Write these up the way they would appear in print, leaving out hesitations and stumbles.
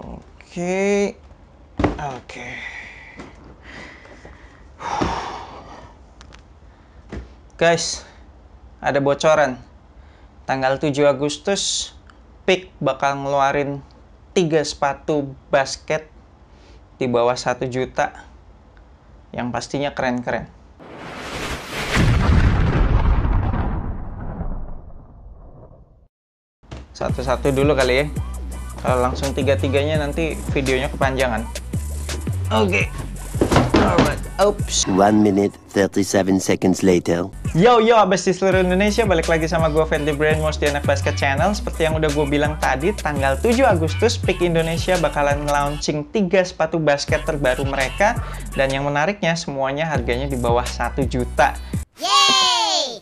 Oke. Oke. Guys, ada bocoran. Tanggal 7 Agustus, Peak bakal ngeluarin 3 sepatu basket di bawah 1 juta. Yang pastinya keren-keren. Satu-satu dulu kali ya. Kalau langsung tiga-tiganya nanti videonya kepanjangan. Oke. Alright. Oops. 1 minute 37 seconds later. Yo abis di seluruh Indonesia, balik lagi sama gue Fedly Brainwash di Anak Basket Channel. Seperti yang udah gue bilang tadi, tanggal 7 Agustus Peak Indonesia bakalan launching 3 sepatu basket terbaru mereka. Dan yang menariknya, semuanya harganya di bawah 1 juta. Yeay!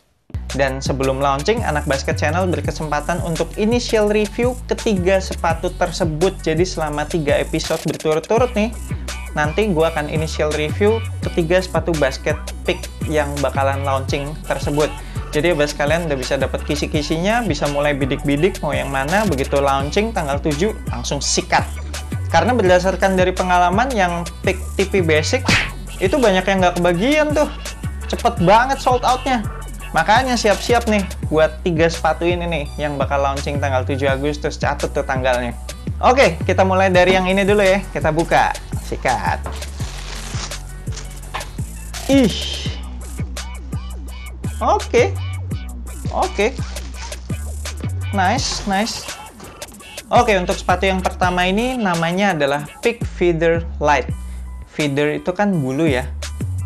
Dan sebelum launching, Anak Basket Channel berkesempatan untuk initial review ketiga sepatu tersebut. Jadi selama 3 episode berturut-turut nih, nanti gue akan initial review ketiga sepatu basket Peak yang bakalan launching tersebut. Jadi ya kalian udah bisa dapat kisi-kisinya, bisa mulai bidik-bidik mau yang mana. Begitu launching tanggal 7 langsung sikat. Karena berdasarkan dari pengalaman yang Peak TP Basic itu banyak yang nggak kebagian tuh, cepet banget sold outnya. Makanya siap-siap nih buat 3 sepatu ini nih yang bakal launching tanggal 7 Agustus. Catat tuh tanggalnya. Oke, kita mulai dari yang ini dulu ya. Kita buka. Sikat. Ih. Oke. Nice. Oke, untuk sepatu yang pertama ini namanya adalah Peak Feather Light. Feather itu kan bulu ya.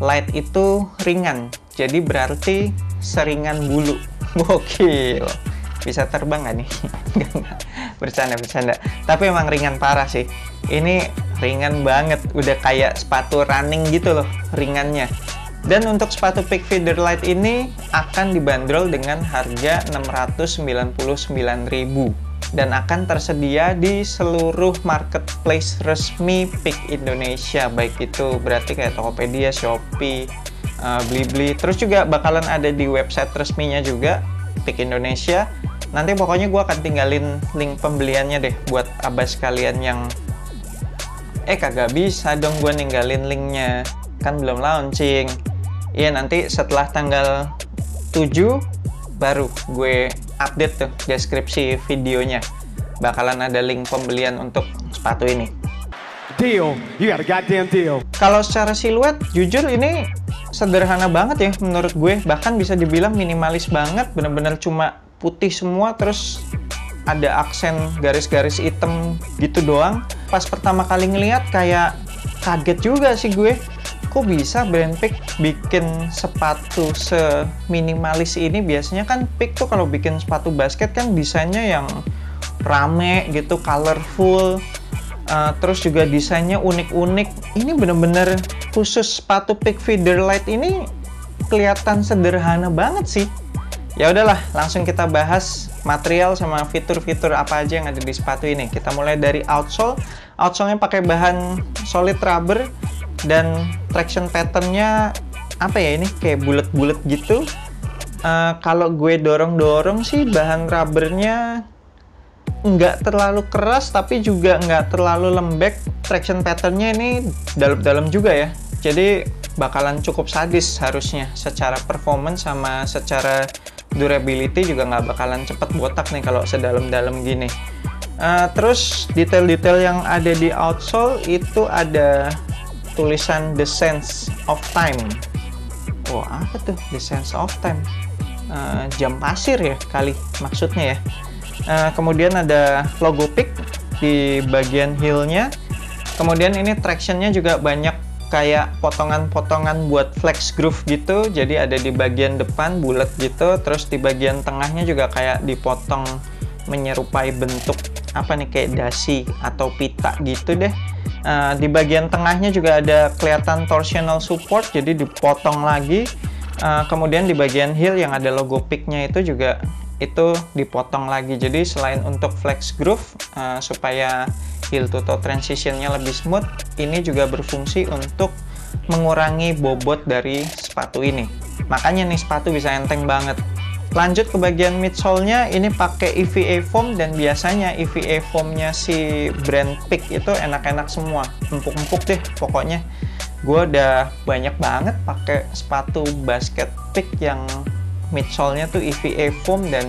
Light itu ringan. Jadi berarti seringan bulu. Gokil. Bisa terbang nggak nih? Bercanda. Tapi emang ringan parah sih. Ini ringan banget. Udah kayak sepatu running gitu loh ringannya. Dan untuk sepatu Peak Feather Light ini akan dibanderol dengan harga 699.000 dan akan tersedia di seluruh marketplace resmi Peak Indonesia. Baik itu berarti kayak Tokopedia, Shopee, Blibli. Terus juga bakalan ada di website resminya juga Peak Indonesia. Nanti pokoknya gue akan tinggalin link pembeliannya deh buat abas kalian yang kagak bisa dong gue ninggalin linknya, kan belum launching. Iya, nanti setelah tanggal 7 baru gue update tuh deskripsi videonya. Bakalan ada link pembelian untuk sepatu ini. Deal, you got a goddamn deal. Kalau secara siluet, jujur ini sederhana banget ya menurut gue. Bahkan bisa dibilang minimalis banget, bener-bener cuma putih semua, terus ada aksen garis-garis hitam gitu doang. Pas pertama kali ngeliat kayak kaget juga sih gue. Kok bisa brand Peak bikin sepatu seminimalis ini? Biasanya kan Peak tuh kalau bikin sepatu basket kan desainnya yang rame gitu, colorful. Terus juga desainnya unik-unik. Ini bener-bener khusus sepatu Peak Feather Light ini kelihatan sederhana banget sih. Ya udahlah, langsung kita bahas material sama fitur-fitur apa aja yang ada di sepatu ini. Kita mulai dari outsole. Outsole-nya pakai bahan solid rubber dan traction pattern-nya apa ya, ini kayak bulet-bulet gitu. Kalau gue dorong-dorong sih bahan rubbernya nggak terlalu keras tapi juga nggak terlalu lembek. Traction pattern-nya ini dalam-dalam juga ya. Jadi bakalan cukup sadis harusnya secara performance sama secara durability juga nggak bakalan cepet botak nih kalau sedalam-dalam gini. Terus detail-detail yang ada di outsole itu ada tulisan The Sense of Time. Oh, apa tuh The Sense of Time? Jam pasir ya kali maksudnya ya. Kemudian ada logo Peak di bagian heel-nya. Kemudian ini traction-nya juga banyak kayak potongan-potongan buat flex groove gitu. Jadi ada di bagian depan bulat gitu, terus di bagian tengahnya juga kayak dipotong menyerupai bentuk apa nih, kayak dasi atau pita gitu deh. Di bagian tengahnya juga ada kelihatan torsional support, jadi dipotong lagi. Kemudian di bagian heel yang ada logo Peak-nya itu juga itu dipotong lagi. Jadi selain untuk flex groove supaya heel to toe transitionnya lebih smooth, ini juga berfungsi untuk mengurangi bobot dari sepatu ini. Makanya nih sepatu bisa enteng banget. Lanjut ke bagian midsole-nya, ini pakai EVA foam, dan biasanya EVA foam-nya si brand Peak itu enak-enak semua, empuk-empuk deh pokoknya. Gue udah banyak banget pakai sepatu basket Peak yang midsole-nya tuh EVA foam dan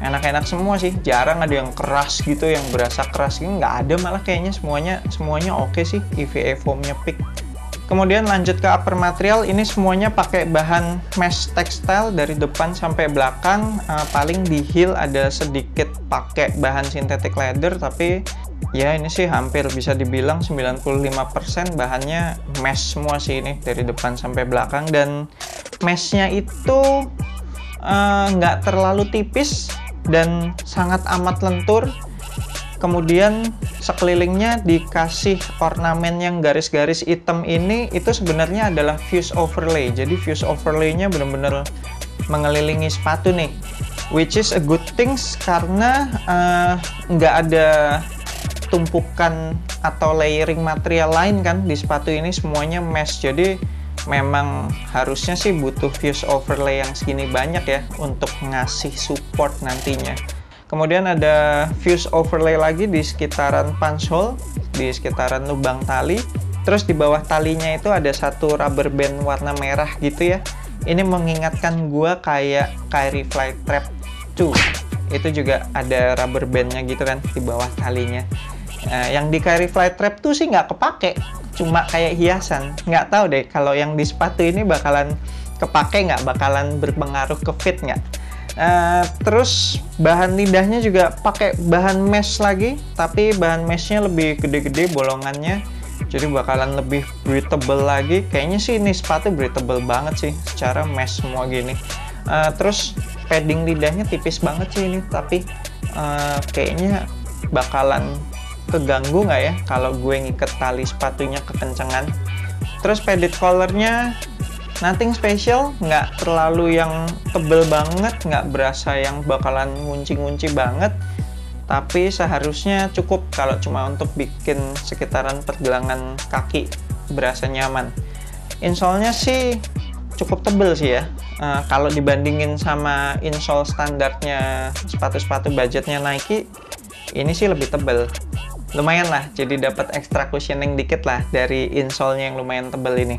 enak-enak semua sih. Jarang ada yang keras gitu, yang berasa keras ini nggak ada, malah kayaknya semuanya oke sih EVA foam-nya Peak. Kemudian lanjut ke upper material, ini semuanya pakai bahan mesh textile dari depan sampai belakang. Paling di heel ada sedikit pakai bahan synthetic leather, tapi ya ini sih hampir bisa dibilang 95% bahannya mesh semua sih ini dari depan sampai belakang. Dan meshnya itu nggak terlalu tipis dan sangat amat lentur. Kemudian sekelilingnya dikasih ornamen yang garis-garis hitam ini, itu sebenarnya adalah fuse overlay. Jadi fuse overlay-nya benar-benar mengelilingi sepatu nih, which is a good things karena nggak ada tumpukan atau layering material lain kan di sepatu ini, semuanya mesh. Jadi memang harusnya sih butuh fuse overlay yang segini banyak ya untuk ngasih support nantinya. Kemudian ada fuse overlay lagi di sekitaran punch hole, di sekitaran lubang tali. Terus di bawah talinya itu ada satu rubber band warna merah gitu ya. Ini mengingatkan gua kayak Kyrie Flytrap 2. Itu juga ada rubber bandnya gitu kan di bawah talinya. Yang di Kyrie Flytrap 2 sih nggak kepake, cuma kayak hiasan. Nggak tahu deh kalau yang di sepatu ini bakalan kepake nggak, bakalan berpengaruh ke fit nggak. Terus bahan lidahnya juga pakai bahan mesh lagi, tapi bahan meshnya lebih gede-gede bolongannya, jadi bakalan lebih breathable lagi. Kayaknya sih ini sepatu breathable banget sih secara mesh semua gini. Terus padding lidahnya tipis banget sih ini, tapi kayaknya bakalan keganggu nggak ya kalau gue ngiket tali sepatunya kekencengan. Terus padded collarnya nothing special, nggak terlalu yang tebel banget, nggak berasa yang bakalan ngunci-ngunci banget, tapi seharusnya cukup kalau cuma untuk bikin sekitaran pergelangan kaki berasa nyaman. Insole-nya sih cukup tebel sih ya, kalau dibandingin sama insole standarnya sepatu-sepatu budgetnya Nike, ini sih lebih tebel. Lumayan lah, jadi dapat extra cushioning dikit lah dari insole-nya yang lumayan tebel ini.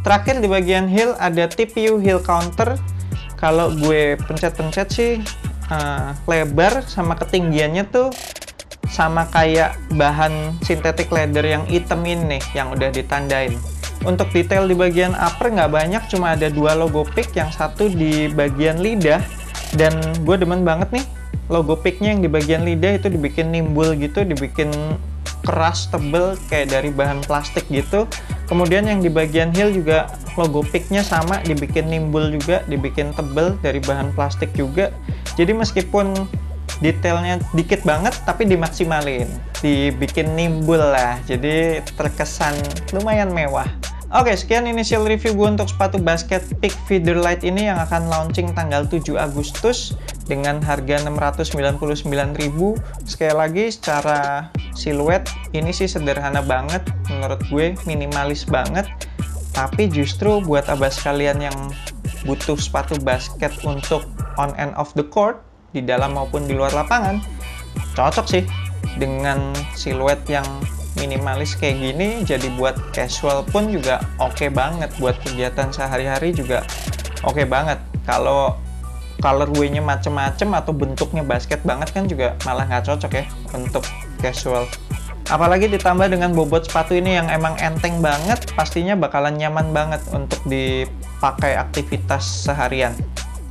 Terakhir di bagian heel ada TPU heel counter. Kalau gue pencet-pencet sih lebar sama ketinggiannya tuh sama kayak bahan synthetic leather yang hitam ini nih, yang udah ditandain. Untuk detail di bagian upper nggak banyak, cuma ada 2 logo Peak, yang satu di bagian lidah, dan gue demen banget nih logo Peak-nya yang di bagian lidah itu dibikin nimbul gitu, dibikin keras, tebel, kayak dari bahan plastik gitu. Kemudian yang di bagian heel juga logo Peak-nya sama, dibikin nimbul juga, dibikin tebel dari bahan plastik juga. Jadi meskipun detailnya dikit banget, tapi dimaksimalin, dibikin nimbul lah, jadi terkesan lumayan mewah. Oke, sekian initial review gue untuk sepatu basket Peak Feather Light ini yang akan launching tanggal 7 Agustus dengan harga 699.000. Sekali lagi, secara siluet ini sih sederhana banget, menurut gue minimalis banget, tapi justru buat abas kalian yang butuh sepatu basket untuk on and off the court, di dalam maupun di luar lapangan, cocok sih dengan siluet yang minimalis kayak gini. Jadi buat casual pun juga oke banget, buat kegiatan sehari-hari juga oke banget. Kalau colorway-nya macem-macem atau bentuknya basket banget kan juga malah nggak cocok ya untuk casual. Apalagi ditambah dengan bobot sepatu ini yang emang enteng banget, pastinya bakalan nyaman banget untuk dipakai aktivitas seharian.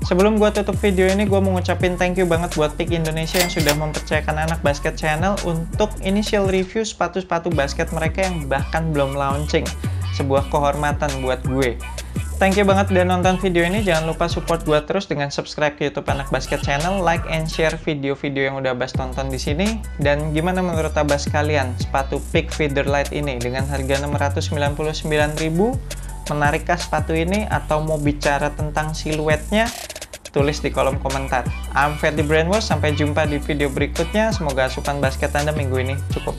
Sebelum gue tutup video ini, gue mau ngucapin thank you banget buat Peak Indonesia yang sudah mempercayakan Anak Basket Channel untuk initial review sepatu-sepatu basket mereka yang bahkan belum launching. Sebuah kehormatan buat gue. Thank you banget udah nonton video ini. Jangan lupa support gue terus dengan subscribe ke YouTube Anak Basket Channel, like and share video-video yang udah Abbas tonton di sini. Dan gimana menurut Abbas kalian sepatu Peak Feather Light ini dengan harga 699.000? Menarikkah sepatu ini atau mau bicara tentang siluetnya? Tulis di kolom komentar. I'm Ferdy Brainwash, sampai jumpa di video berikutnya. Semoga asupan basket Anda minggu ini cukup.